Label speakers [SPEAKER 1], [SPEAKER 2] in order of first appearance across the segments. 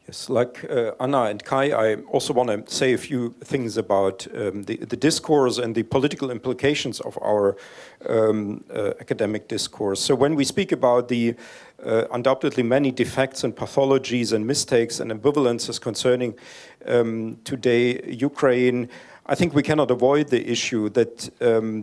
[SPEAKER 1] Yes, like Anna and Kai, I also want to say a few things about the discourse and the political implications of our academic discourse. So when we speak about the undoubtedly many defects and pathologies and mistakes and ambivalences concerning today Ukraine, I think we cannot avoid the issue that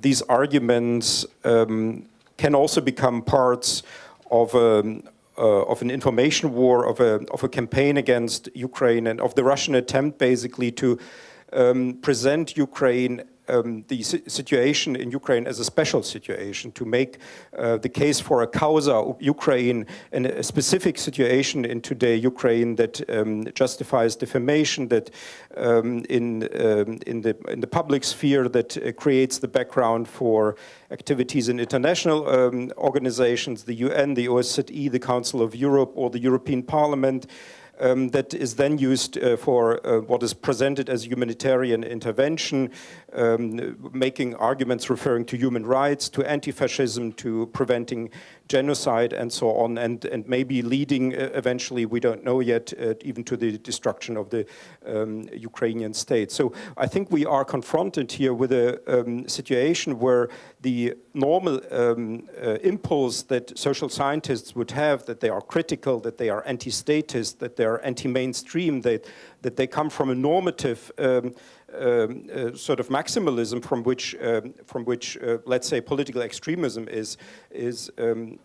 [SPEAKER 1] these arguments can also become parts of an information war, of a campaign against Ukraine, and of the Russian attempt basically to present Ukraine, the situation in Ukraine as a special situation, to make the case for a causa Ukraine and a specific situation in today Ukraine that justifies defamation, that in the public sphere, that creates the background for activities in international organizations, the UN, the OSCE, the Council of Europe, or the European Parliament, that is then used for what is presented as humanitarian intervention, making arguments referring to human rights, to anti-fascism, to preventing genocide, and so on, and maybe leading eventually, we don't know yet, even to the destruction of the Ukrainian state. So I think we are confronted here with a situation where the normal impulse that social scientists would have, that they are critical, that they are anti-statist, that they are anti-mainstream, that they come from a normative sort of maximalism from which let's say political extremism is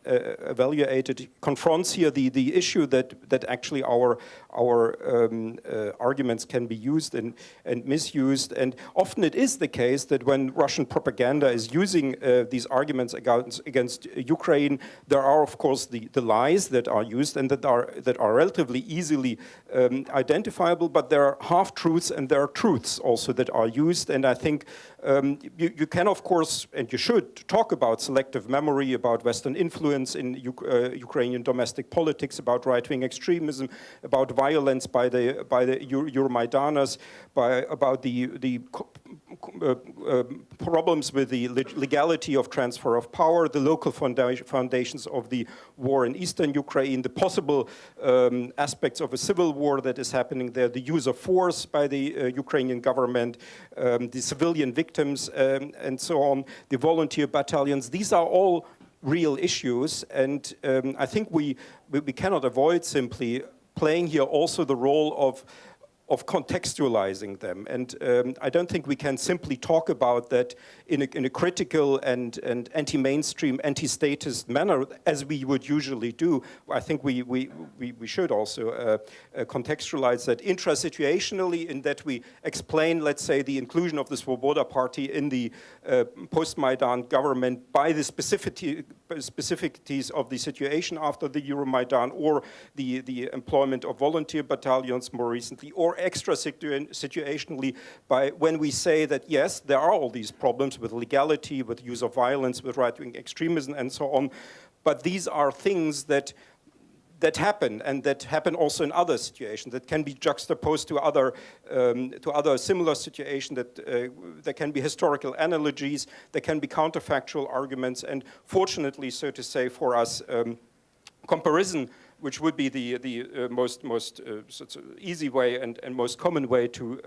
[SPEAKER 1] evaluated, confronts here the issue that actually our arguments can be used and misused. And often it is the case that when Russian propaganda is using these arguments against Ukraine, there are of course the lies that are used and that are relatively easily identifiable, but there are half-truths and there are truths also that are used. And I think you can, of course, and you should, talk about selective memory, about Western influence in Ukrainian domestic politics, about right-wing extremism, about violence by the Euromaidaners, about the problems with the legality of transfer of power, the local foundations of the war in eastern Ukraine, the possible aspects of a civil war that is happening there, the use of force by the Ukrainian government, the civilian victims, and so on, the volunteer battalions. These are all real issues, and I think we cannot avoid simply playing here also the role of contextualizing them. And I don't think we can simply talk about that in a critical and anti-mainstream, anti-statist manner, as we would usually do. I think we should also contextualize that intra-situationally, in that we explain, let's say, the inclusion of the Svoboda party in the post-Maidan government by the specificities of the situation after the Euromaidan, or the employment of volunteer battalions more recently, or extra situationally by when we say that yes, there are all these problems with legality, with use of violence, with right-wing extremism, and so on, but these are things that happen, and that happen also in other situations, that can be juxtaposed to other similar situations, that there can be historical analogies, there can be counterfactual arguments, and fortunately, so to say, for us, comparison, which would be the most easy way and most common way to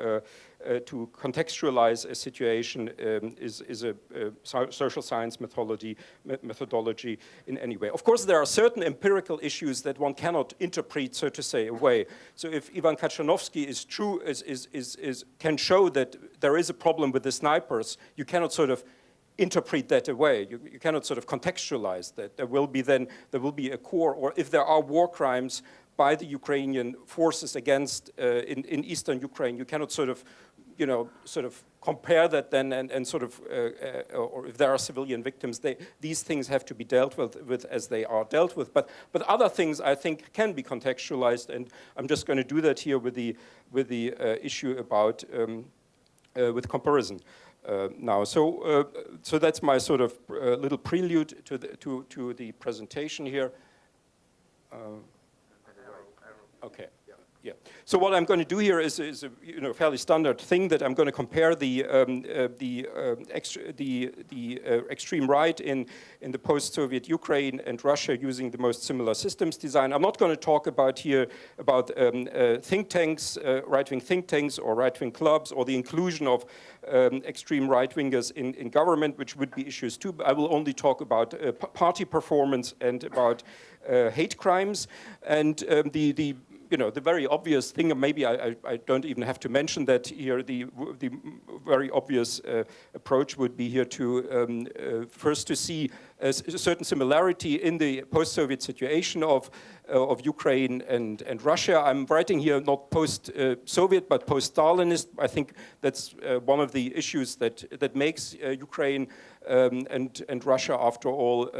[SPEAKER 1] contextualize a situation, is a social science methodology in any way. Of course, there are certain empirical issues that one cannot interpret, so to say, away. So if Ivan Kachanovsky is true, can show that there is a problem with the snipers, you cannot sort of interpret that away. You cannot sort of contextualize that. There will be a core, or if there are war crimes by the Ukrainian forces against in eastern Ukraine, you cannot sort of compare that then and sort of, or if there are civilian victims, these things have to be dealt with as they are dealt with. But other things, I think, can be contextualized, and I'm just going to do that here with the issue about with comparison. Now, so that's my sort of little prelude to the presentation here. Okay. Yeah. So what I'm going to do here is a fairly standard thing, that I'm going to compare the extreme right in the post-Soviet Ukraine and Russia using the most similar systems design. I'm not going to talk about think tanks, right-wing think tanks or right-wing clubs, or the inclusion of extreme right-wingers in government, which would be issues too. I will only talk about party performance and about hate crimes, and the very obvious thing, maybe I don't even have to mention that here, the very obvious approach would be here to first to see a certain similarity in the post-Soviet situation of Ukraine and Russia. I'm writing here not post-Soviet, but post-Stalinist. I think that's one of the issues that makes Ukraine and Russia, after all,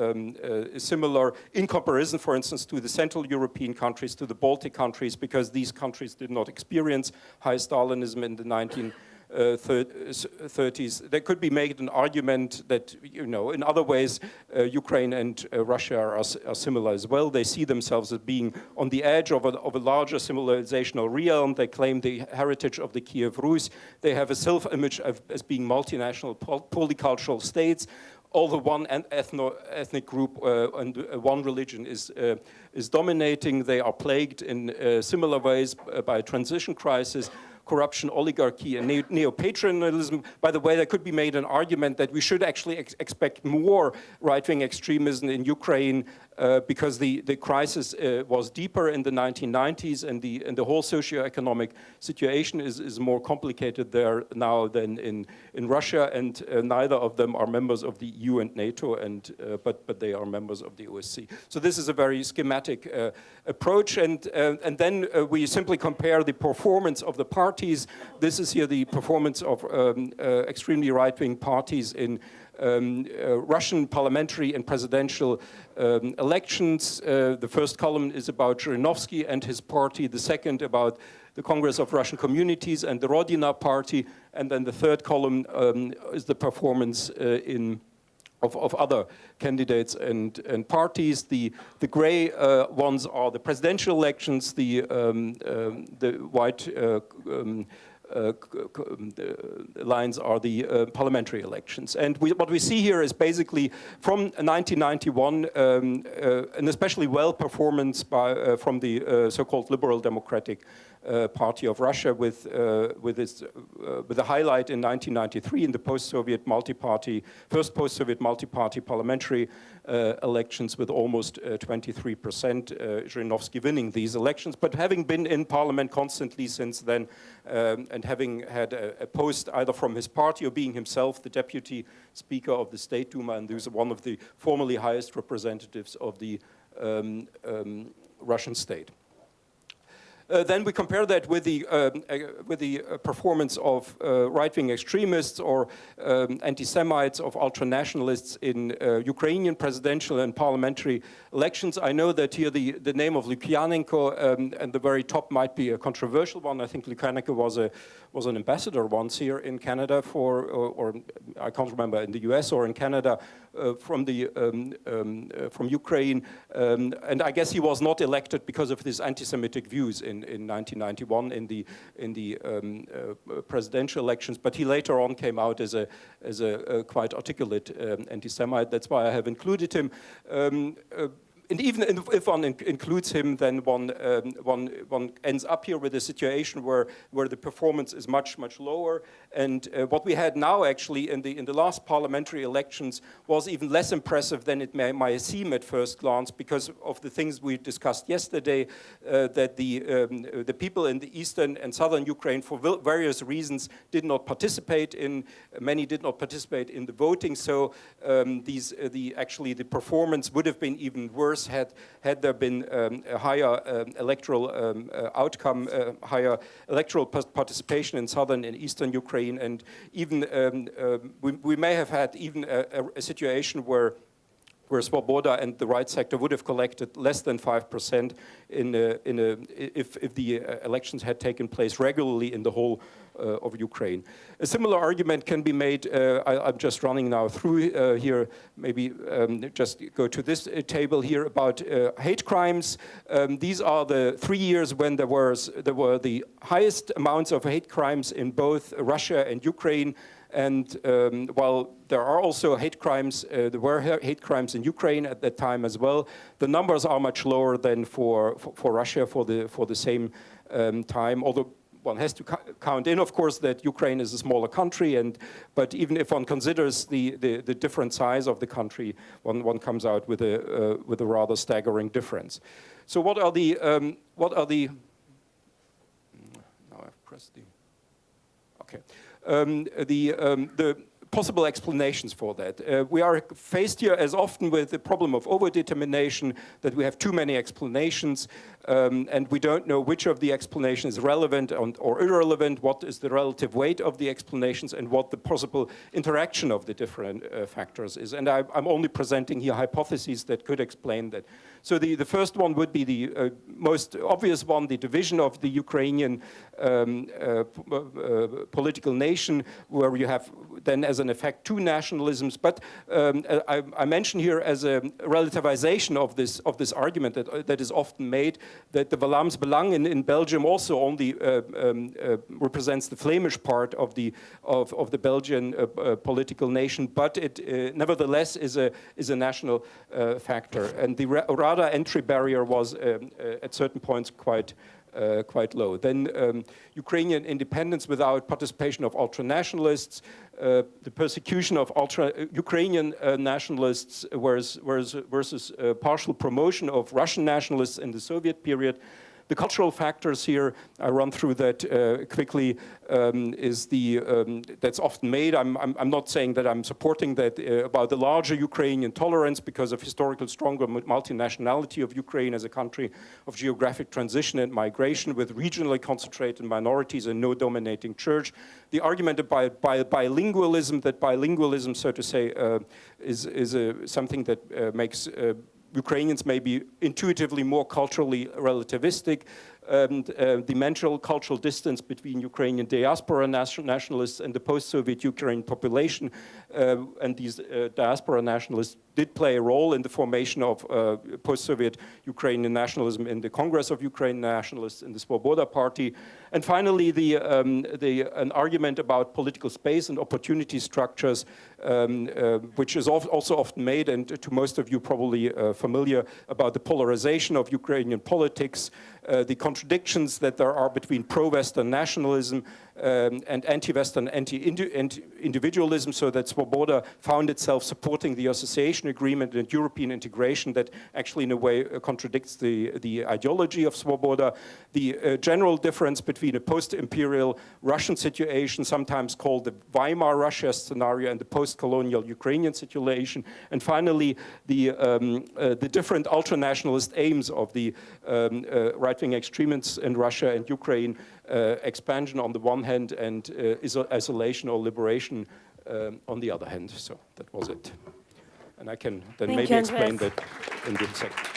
[SPEAKER 1] similar in comparison, for instance, to the Central European countries, to the Baltic countries, because these countries did not experience high Stalinism in the 1930s. There could be made an argument that, in other ways, Ukraine and Russia are similar as well. They see themselves as being on the edge of a larger civilizational realm. They claim the heritage of the Kiev Rus. They have a self-image as being multinational, polycultural states. Although one ethnic group and one religion is dominating, they are plagued in similar ways by a transition crisis, corruption, oligarchy, and neo-patriotism. By the way, there could be made an argument that we should actually expect more right-wing extremism in Ukraine because the crisis was deeper in the 1990s, and the whole socio-economic situation is more complicated there now than in Russia, and neither of them are members of the EU and NATO, but they are members of the OSCE. So this is a very schematic approach, and then we simply compare the performance of the parties. This is here the performance of extremely right-wing parties in Russian parliamentary and presidential elections. The first column is about Zhirinovsky and his party, the second about the Congress of Russian Communities and the Rodina party, and then the third column is the performance of other candidates and parties. The gray ones are the presidential elections, the white lines are the parliamentary elections. And what we see here is basically from 1991, an especially well performance from the so-called Liberal Democratic Party of Russia, with a highlight in 1993 in the post-Soviet first post-Soviet multi-party parliamentary elections, with almost 23%, Zhirinovsky winning these elections. But having been in parliament constantly since then, and having had a post either from his party or being himself the deputy speaker of the State Duma, and he was one of the formerly highest representatives of the Russian state. Then we compare that with the performance of right-wing extremists or anti-Semites, of ultra-nationalists in Ukrainian presidential and parliamentary elections. I know that here the name of Lukyanenko and the very top might be a controversial one. I think Lukyanenko was an ambassador once here in Canada or I can't remember, in the US or in Canada, from Ukraine, and I guess he was not elected because of his anti-Semitic views in 1991 in the presidential elections, but he later on came out as a quite articulate anti-Semite. That's why I have included him. And even if one includes him, then one ends up here with a situation where the performance is much lower. And what we had now, actually, in the last parliamentary elections was even less impressive than it might seem at first glance, because of the things we discussed yesterday, that the people in the eastern and southern Ukraine, for various reasons, did not participate in. Many did not participate in the voting. So actually the performance would have been even worse had there been a higher electoral outcome, higher electoral participation in southern and eastern Ukraine, and even we may have had even a situation where where Svoboda and the right sector would have collected less than 5% if the elections had taken place regularly in the whole of Ukraine. A similar argument can be made, I'm just running now through here, maybe just go to this table here about hate crimes. These are the 3 years when there were the highest amounts of hate crimes in both Russia and Ukraine. And while there are also hate crimes, there were hate crimes in Ukraine at that time as well, the numbers are much lower than for Russia for the same time, although one has to count in, of course, that Ukraine is a smaller country, but even if one considers the different size of the country, one comes out with a rather staggering difference. So what are the now I've pressed the okay. The possible explanations for that. We are faced here as often with the problem of overdetermination, that we have too many explanations and we don't know which of the explanations is relevant or irrelevant, what is the relative weight of the explanations, and what the possible interaction of the different factors is. And I'm only presenting here hypotheses that could explain that. So the first one would be the most obvious one, the division of the Ukrainian political nation, where you have then as an effect two nationalisms. But I mention here as a relativization of this argument that is often made, that the Vlaams Belang in Belgium also only represents the Flemish part of the Belgian political nation, but it nevertheless is a national factor. And the RADA entry barrier was at certain points quite low. Then Ukrainian independence without participation of ultranationalists, the persecution of Ukrainian nationalists versus partial promotion of Russian nationalists in the Soviet period. The cultural factors here, I run through that quickly, that's often made. I'm not saying that I'm supporting that about the larger Ukrainian tolerance because of historical stronger multinationality of Ukraine as a country of geographic transition and migration with regionally concentrated minorities and no dominating church. The argument about bilingualism, so to say, is something that makes Ukrainians may be intuitively more culturally relativistic. The mental cultural distance between Ukrainian diaspora nationalists and the post-Soviet Ukraine population, and these diaspora nationalists did play a role in the formation of post-Soviet Ukrainian nationalism in the Congress of Ukrainian Nationalists in the Svoboda Party. And finally, an argument about political space and opportunity structures, which is also often made, and to most of you probably familiar, about the polarization of Ukrainian politics, the contradictions that there are between pro-Western nationalism and anti-Western, anti-individualism, so that Svoboda found itself supporting the association agreement and European integration that actually in a way contradicts the ideology of Svoboda. The general difference between a post-imperial Russian situation, sometimes called the Weimar Russia scenario, and the post-colonial Ukrainian situation. And finally, the different ultranationalist aims of the right-wing extremists in Russia and Ukraine, expansion on the one hand and isolation or liberation on the other hand. So that was it. And I can then maybe explain that in the second.